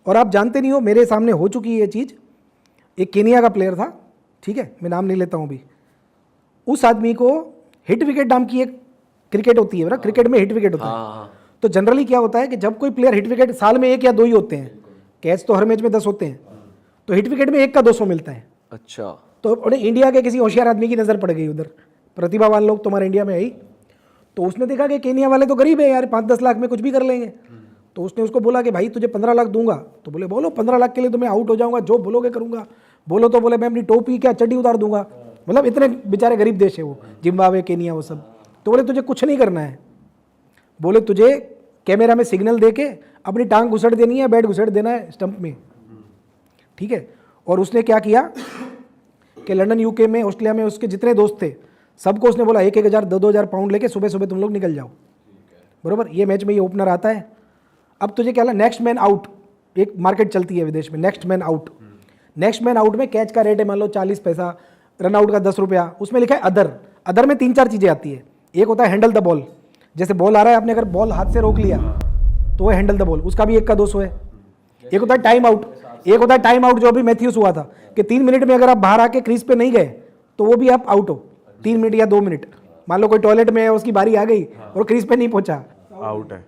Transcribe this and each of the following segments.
और आप जानते नहीं हो, मेरे सामने हो चुकी है ये चीज़। एक केनिया का प्लेयर था, ठीक है, मैं नाम नहीं लेता हूँ अभी। उस आदमी को हिट विकेट नाम की एक क्रिकेट होती है ना, क्रिकेट में हिट विकेट होता है। तो जनरली क्या होता है कि जब कोई प्लेयर हिट विकेट, साल में 1 या 2 ही होते हैं, कैच तो हर मैच में 10 होते हैं, तो हिट विकेट में 1 का 200 मिलता है। अच्छा। तो उन्हें इंडिया के किसी होशियार आदमी की नज़र पड़ गई उधर, प्रतिभावान लोग तुम्हारे इंडिया में है ही। तो उसने देखा कि केनिया वाले तो गरीब है यार, 5-10 लाख में कुछ भी कर लेंगे। तो उसने उसको बोला कि भाई तुझे 15 लाख दूंगा। तो बोले बोलो 15 लाख के लिए तो मैं आउट हो जाऊंगा, जो बोलोगे करूंगा। बोलो तो बोले मैं अपनी टोपी क्या चड्डी उतार दूंगा। मतलब इतने बेचारे गरीब देश है वो, जिम्बाब्वे, केनिया, वो सब। तो बोले तुझे कुछ नहीं करना है, बोले तुझे कैमरा में सिग्नल दे के अपनी टांग घुसड़ देनी है, बैट घुसड़ देना है स्टंप में, ठीक है। और उसने क्या किया कि लंदन, यूके में, ऑस्ट्रेलिया में उसके जितने दोस्त थे सबको उसने बोला 1-1 हज़ार 2-2 हज़ार पाउंड लेके सुबह सुबह तुम लोग निकल जाओ, बरोबर। ये मैच में ये ओपनर आता है। अब तुझे क्या, नेक्स्ट मैन आउट एक मार्केट चलती है विदेश में, next man out. Next man out में कैच का रेट है मान लो 40 पैसा, रन आउट का 10 रुपया। उसमें लिखा है अदर। अदर में 3-4 चीज़ें आती है। एक होता है हैंडल द बॉल, जैसे बॉल आ रहा है, आपने अगर बॉल हाथ से रोक लिया तो वो हैंडल द बॉल, उसका भी 1 का 200 है। एक होता है टाइम आउट, एक होता है टाइम आउट जो अभी मैथ्यूस हुआ था कि 3 मिनट में अगर आप बाहर आके क्रीज पे नहीं गए तो वो भी आप आउट हो, 3 मिनट या 2 मिनट। मान लो कोई टॉयलेट में है, उसकी बारी आ गई और क्रीज पे नहीं पहुंचा, आउट है।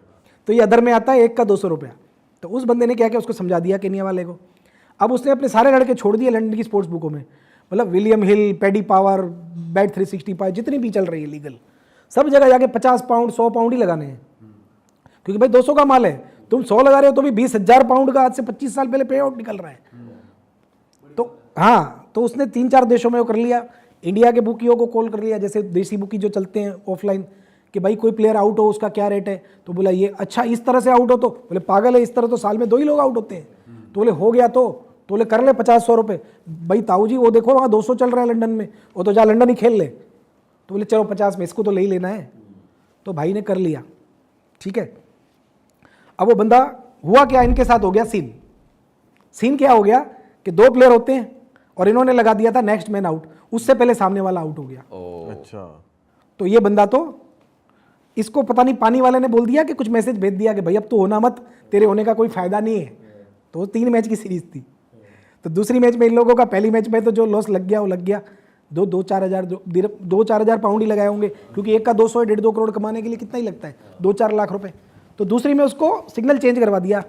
तो ये अदर में आता है 1 का 200 रुपया। तो उस बंदे ने क्या किया, उसको समझा दिया केनिया वाले को। अब उसने अपने सारे लड़के छोड़ दिए लंदन की स्पोर्ट्स बुकों में, मतलब विलियम हिल, पैडी पावर, बैट 365 जितनी भी चल रही है लीगल, सब जगह जाके 50 पाउंड 100 पाउंड ही लगाने हैं, क्योंकि भाई 200 का माल है। तुम 100 लगा रहे हो तो भी 20,000 पाउंड का आज से 25 साल पहले पे आउट निकल रहा है। तो हाँ, तो उसने 3-4 देशों में वो कर लिया। इंडिया के बुकियों को कॉल कर लिया, जैसे देसी बुकी जो चलते हैं ऑफलाइन, कि भाई कोई प्लेयर आउट हो उसका क्या रेट है। तो बोला ये अच्छा इस तरह से आउट हो, तो बोले पागल है, इस तरह तो साल में 2 ही लोग आउट होते हैं। तो बोले हो गया तो बोले कर ले 50-100 रुपये। भाई ताऊ जी वो देखो वहाँ 200 चल रहा है लंदन में, वो तो जा लंदन ही खेल ले। तो बोले चलो 50 में, इसको तो ले ही लेना है। तो भाई ने कर लिया, ठीक है। अब वो बंदा, हुआ क्या इनके साथ हो गया सीन क्या हो गया कि 2 प्लेयर होते हैं और इन्होंने लगा दिया था नेक्स्ट मैन आउट, उससे पहले सामने वाला आउट हो गया। अच्छा। तो ये बंदा, तो इसको पता नहीं पानी वाले ने बोल दिया कि कुछ मैसेज भेज दिया कि भाई अब तो होना मत, तेरे होने का कोई फायदा नहीं है। तो 3 मैच की सीरीज थी। तो दूसरी मैच में इन लोगों का, पहली मैच में तो जो लॉस लग गया वो लग गया, 2-4 हज़ार पाउंड ही लगाए होंगे, क्योंकि 1 का 200 1.5-2 करोड़ कमाने के लिए कितना ही लगता है, 2-4 लाख रुपए। तो दूसरी में उसको सिग्नल चेंज करवा दिया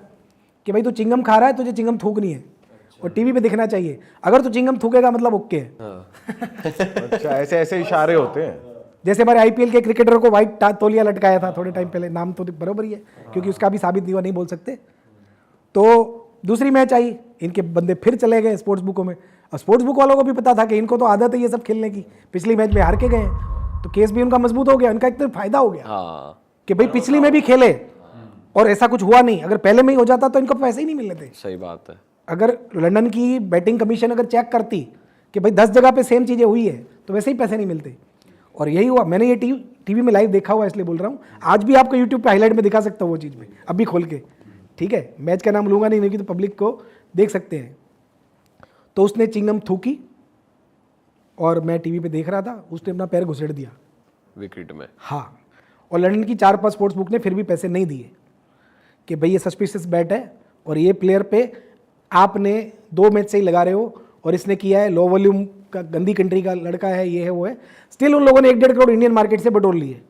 कि भाई तू चिंगम खा रहा है, तुझे चिंगम थूकनी है और टीवी पे दिखना चाहिए। अगर तू चिंगम थूकेगा मतलब ओके है। अच्छा, ऐसे ऐसे इशारे होते हैं। जैसे हमारे आईपीएल के क्रिकेटर को व्हाइट तौलिया लटकाया था थोड़े टाइम पहले, नाम तो बराबर ही है क्योंकि उसका भी साबित नहीं हुआ, नहीं बोल सकते। तो दूसरी मैच आई, इनके बंदे फिर चले गए स्पोर्ट्स बुकों में। और स्पोर्ट्स बुक वालों को भी पता था कि इनको तो आदत है ये सब खेलने की, पिछली मैच में हार के गए, तो केस भी उनका मजबूत हो गया। उनका एक तो फायदा हो गया कि भाई पिछली में भी खेले और ऐसा कुछ हुआ नहीं। अगर पहले में ही हो जाता तो इनको पैसे ही नहीं मिलने थे। सही बात है। अगर लंदन की बैटिंग कमीशन अगर चेक करती कि भाई 10 जगह पे सेम चीज़ें हुई है तो वैसे ही पैसे नहीं मिलते। और यही हुआ। मैंने ये टीवी में लाइव देखा हुआ, इसलिए बोल रहा हूँ। आज भी आपको यूट्यूब पे हाईलाइट में दिखा सकता हूँ वो चीज़ में, अभी खोल के, ठीक है। मैच का नाम लूंगा नहीं क्योंकि तो पब्लिक को देख सकते हैं। तो उसने चिंगम थूकी और मैं टीवी पे देख रहा था, उसने अपना पैर घुसेड़ दिया विकेट में। हाँ, और लंदन की 4-5 स्पोर्ट्स बुक ने फिर भी पैसे नहीं दिए कि भाई ये सस्पिशियस बैट है और ये प्लेयर पे आपने 2 मैच से ही लगा रहे हो और इसने किया है, लो वॉल्यूम का, गंदी कंट्री का लड़का है, ये है वो है। स्टिल उन लोगों ने 1-1.5 करोड़ इंडियन मार्केट से बटोर लिए।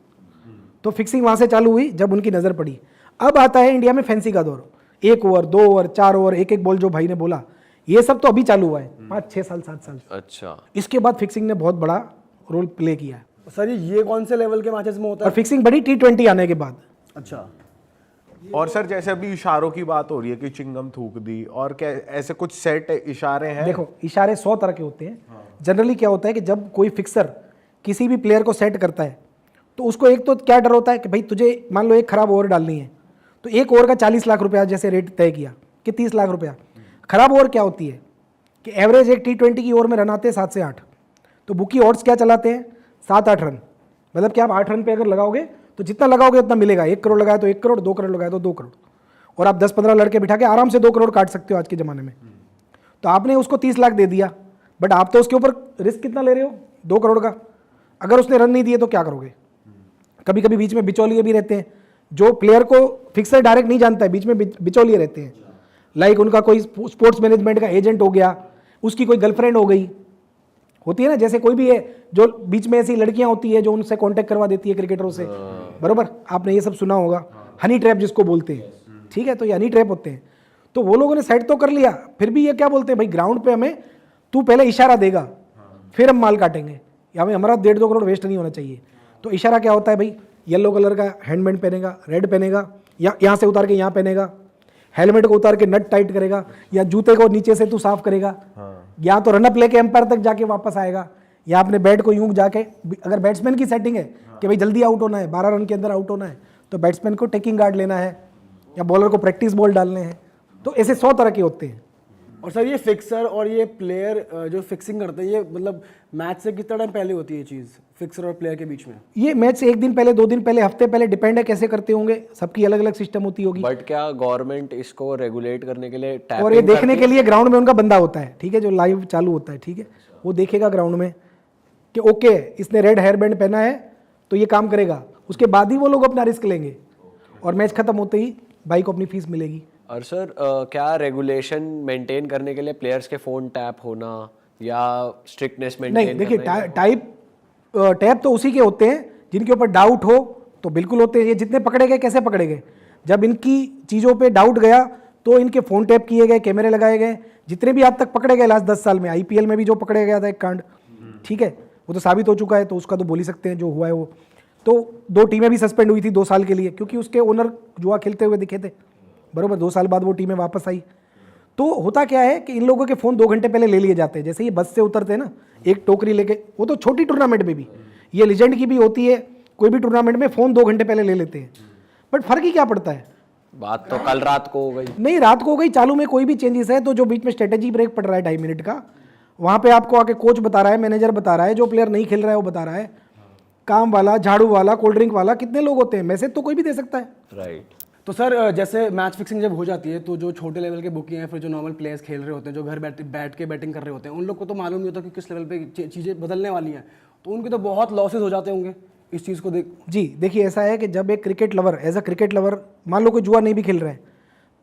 तो फिक्सिंग वहाँ से चालू हुई जब उनकी नज़र पड़ी। अब आता है इंडिया में फैंसी का दौर, 1 ओवर 2 ओवर 4 ओवर, एक बॉल जो भाई ने बोला, ये सब तो अभी चालू हुआ है 5-6 साल 7 साल। अच्छा। इसके बाद फिक्सिंग ने बहुत बड़ा रोल प्ले किया है। सर ये कौन से लेवल के मैचेस में होता और है? फिक्सिंग बड़ी T20 आने के बाद। अच्छा। और सर जैसे अभी इशारों की बात हो रही है कि चिंगम थूक दी, और क्या ऐसे कुछ सेट इशारे हैं? देखो, इशारे 100 तरह के होते हैं। जनरली क्या होता है कि जब कोई फिक्सर किसी भी प्लेयर को सेट करता है तो उसको एक तो क्या डर होता है कि भाई तुझे मान लो एक खराब ओवर डालनी है, तो 1 ओवर का 40 लाख रुपया जैसे रेट तय किया कि 30 लाख रुपया। खराब ओवर क्या होती है कि एवरेज एक T20 की ओवर में रन आते हैं 7 से 8, तो बुकी ऑड्स क्या चलाते हैं 7-8 रन। मतलब कि आप 8 रन पे अगर लगाओगे तो जितना लगाओगे उतना मिलेगा। 1 करोड़ लगाया तो 1 करोड़, 2 करोड़ लगाया तो 2 करोड़, और आप 10-15 लड़के बिठा के आराम से 2 करोड़ काट सकते हो आज के ज़माने में। तो आपने उसको 30 लाख दे दिया, बट आप तो उसके ऊपर रिस्क कितना ले रहे हो, 2 करोड़ का। अगर उसने रन नहीं दिए तो क्या करोगे? कभी कभी बीच में बिचौलिए भी रहते हैं, जो प्लेयर को फिक्सर डायरेक्ट नहीं जानता है, बीच में बिचौलिए रहते हैं। लाइक उनका कोई स्पोर्ट्स मैनेजमेंट का एजेंट हो गया, उसकी कोई गर्लफ्रेंड हो गई, होती है ना, जैसे कोई भी है जो बीच में ऐसी लड़कियां होती है जो उनसे कांटेक्ट करवा देती है क्रिकेटरों से, बरोबर, आपने ये सब सुना होगा, हनी ट्रैप जिसको बोलते हैं, ठीक है, तो ये हनी ट्रैप होते हैं। तो वो लोगों ने सेट तो कर लिया, फिर भी ये क्या बोलते हैं, भाई ग्राउंड पे हमें तू पहले इशारा देगा फिर हम माल काटेंगे, या हमें हमारा 1.5-2 करोड़ वेस्ट नहीं होना चाहिए। तो इशारा क्या होता है भाई, येलो कलर का हैंडबैंड पहनेगा, रेड पहनेगा, या यहाँ से उतार के यहाँ पहनेगा, हेलमेट को उतार के नट टाइट करेगा, या जूते को नीचे से तू साफ करेगा, या तो रनअप लेके एम्पायर तक जाके वापस आएगा, या अपने बैट को यूं जाके, अगर बैट्समैन की सेटिंग है कि भाई जल्दी आउट होना है, 12 रन के अंदर आउट होना है, तो बैट्समैन को टेकिंग गार्ड लेना है, या बॉलर को प्रैक्टिस बॉल डालने हैं। तो ऐसे 100 तरह के होते हैं। और सर ये फिक्सर और ये प्लेयर जो फिक्सिंग करते हैं, ये मतलब मैच से कितना टाइम पहले होती है ये चीज़, फिक्सर और प्लेयर के बीच में? ये मैच से 1 दिन पहले, 2 दिन पहले, हफ्ते पहले, डिपेंड है कैसे करते होंगे, सबकी अलग अलग सिस्टम होती होगी। बट क्या गवर्नमेंट इसको रेगुलेट करने के लिए और ये देखने के लिए ग्राउंड में उनका बंदा होता है, ठीक है, जो लाइव चालू होता है, ठीक है, वो देखेगा ग्राउंड में कि ओके इसने रेड हेयर बैंड पहना है तो ये काम करेगा, उसके बाद ही वो लोग अपना रिस्क लेंगे, और मैच खत्म होते ही भाई को अपनी फीस मिलेगी। और सर क्या रेगुलेशन मेंटेन करने के लिए प्लेयर्स के फोन टैप होना या स्ट्रिक्टनेस नहीं, मेंटेन देखिए टैप तो उसी के होते हैं जिनके ऊपर डाउट हो, तो बिल्कुल होते हैं। ये जितने पकड़े गए, कैसे पकड़े गए, जब इनकी चीज़ों पे डाउट गया तो इनके फ़ोन टैप किए गए, कैमरे लगाए गए, जितने भी आज तक पकड़े गए लास्ट 10 साल में, IPL में भी जो पकड़े गया था एक कांड, ठीक है, वो तो साबित हो चुका है, तो उसका तो बोल ही सकते हैं जो हुआ है वो। तो 2 टीमें भी सस्पेंड हुई थी 2 साल के लिए, क्योंकि उसके ओनर जुआ खेलते हुए दिखे थे, बरोबर, 2 साल बाद वो टीमें वापस आई। तो होता क्या है कि इन लोगों के फ़ोन 2 घंटे पहले ले लिए जाते हैं, जैसे ये बस से उतरते हैं ना, एक टोकरी लेके, वो तो छोटी टूर्नामेंट में भी, ये लीजेंड की भी होती है, कोई भी टूर्नामेंट में फ़ोन 2 घंटे पहले ले लेते हैं। बट फ़र्क ही क्या पड़ता है, बात तो कल रात को हो गई। नहीं, रात को हो गई, चालू में कोई भी चेंजेस है तो जो बीच में स्ट्रेटेजी ब्रेक पड़ रहा है 2.5 मिनट का, वहाँ पे आपको आके कोच बता रहा है, मैनेजर बता रहा है, जो प्लेयर नहीं खेल रहा है वो बता रहा है, काम वाला, झाड़ू वाला, कोल्ड ड्रिंक वाला, कितने लोग होते हैं, मैसेज तो कोई भी दे सकता है। राइट। तो सर जैसे मैच फिक्सिंग जब हो जाती है तो जो छोटे लेवल के बुकी हैं, फिर जो नॉर्मल प्लेयर्स खेल रहे होते हैं, जो घर बैठ के बैटिंग कर रहे होते हैं, उन लोग को तो मालूम नहीं होता कि किस लेवल पे चीज़ें बदलने वाली हैं, तो उनके तो बहुत लॉसेज हो जाते होंगे इस चीज़ को देख। जी देखिए, ऐसा है कि जब एक cricket lover, as a cricket lover, मान लो कोई जुआ नहीं भी खेल रहा है,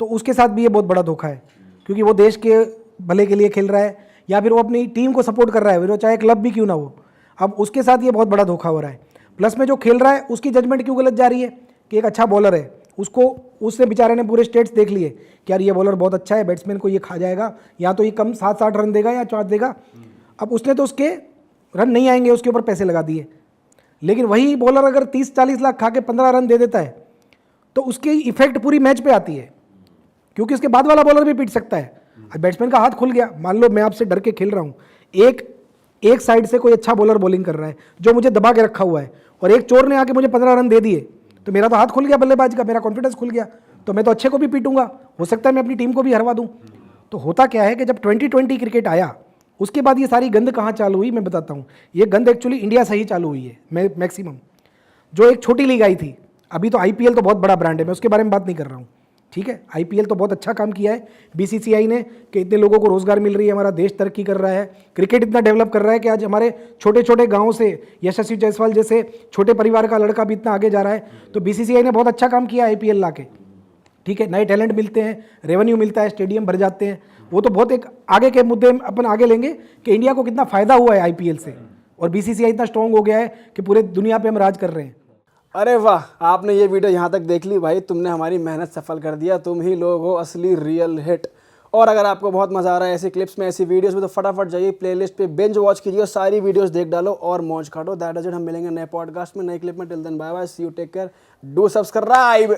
तो उसके साथ भी ये बहुत बड़ा धोखा है, क्योंकि वो देश के भले के लिए खेल रहा है, या फिर वो अपनी टीम को सपोर्ट कर रहा है, फिर वो चाहे क्लब भी क्यों ना हो, अब उसके साथ ये बहुत बड़ा धोखा हो रहा है। प्लस में जो खेल रहा है उसकी जजमेंट क्यों गलत जा रही है, कि एक अच्छा बॉलर है, उसको, उससे बेचारे ने पूरे स्टेट्स देख लिए कि यार ये बॉलर बहुत अच्छा है, बैट्समैन को ये खा जाएगा, या तो ये कम 7-8 रन देगा या 4 देगा। अब उसने तो उसके रन नहीं आएंगे, उसके ऊपर पैसे लगा दिए, लेकिन वही बॉलर अगर 30-40 लाख खा के 15 रन दे देता है तो उसकी इफेक्ट पूरी मैच पे आती है, क्योंकि उसके बाद वाला बॉलर भी पीट सकता है। अब बैट्समैन का हाथ खुल गया, मान लो मैं आपसे डर के खेल रहा हूँ, एक साइड से कोई अच्छा बॉलर बॉलिंग कर रहा है जो मुझे दबा के रखा हुआ है, और एक चोर ने आके मुझे 15 रन दे दिए, तो मेरा तो हाथ खुल गया बल्लेबाज का, मेरा कॉन्फिडेंस खुल गया, तो मैं तो अच्छे को भी पीटूंगा, हो सकता है मैं अपनी टीम को भी हरवा दूं। तो होता क्या है कि जब 2020 क्रिकेट आया, उसके बाद ये सारी गंद कहाँ चालू हुई मैं बताता हूँ। ये गंद एक्चुअली इंडिया से ही चालू हुई है मैक्सिमम। जो एक छोटी लीग आई थी, अभी तो IPL तो बहुत बड़ा ब्रांड है, मैं उसके बारे में बात नहीं कर रहा हूँ, ठीक है, IPL तो बहुत अच्छा काम किया है BCCI ने, कि इतने लोगों को रोजगार मिल रही है, हमारा देश तरक्की कर रहा है, क्रिकेट इतना डेवलप कर रहा है कि आज हमारे छोटे छोटे गाँव से यशस्वी जायसवाल जैसे छोटे परिवार का लड़का भी इतना आगे जा रहा है। तो BCCI ने बहुत अच्छा काम किया IPL ला के, ठीक है, नए टैलेंट मिलते हैं, रेवेन्यू मिलता है, स्टेडियम भर जाते हैं, वो तो बहुत एक आगे के मुद्दे अपन आगे लेंगे कि इंडिया को कितना फ़ायदा हुआ है IPL से, और BCCI इतना स्ट्रॉन्ग हो गया है कि पूरे दुनिया पे हम राज कर रहे हैं। अरे वाह, आपने ये वीडियो यहाँ तक देख ली भाई, तुमने हमारी मेहनत सफल कर दिया, तुम ही लोग हो असली रियल हिट। और अगर आपको बहुत मज़ा आ रहा है ऐसी क्लिप्स में, ऐसी वीडियोस में, तो फटाफट जाइए प्लेलिस्ट पे, बिंज वॉच कीजिए, सारी वीडियोस देख डालो और मौज काटो। दैट इज इट, हम मिलेंगे नए पॉडकास्ट में, नए क्लिप में। Till then bye bye, see you, take care, do subscribe.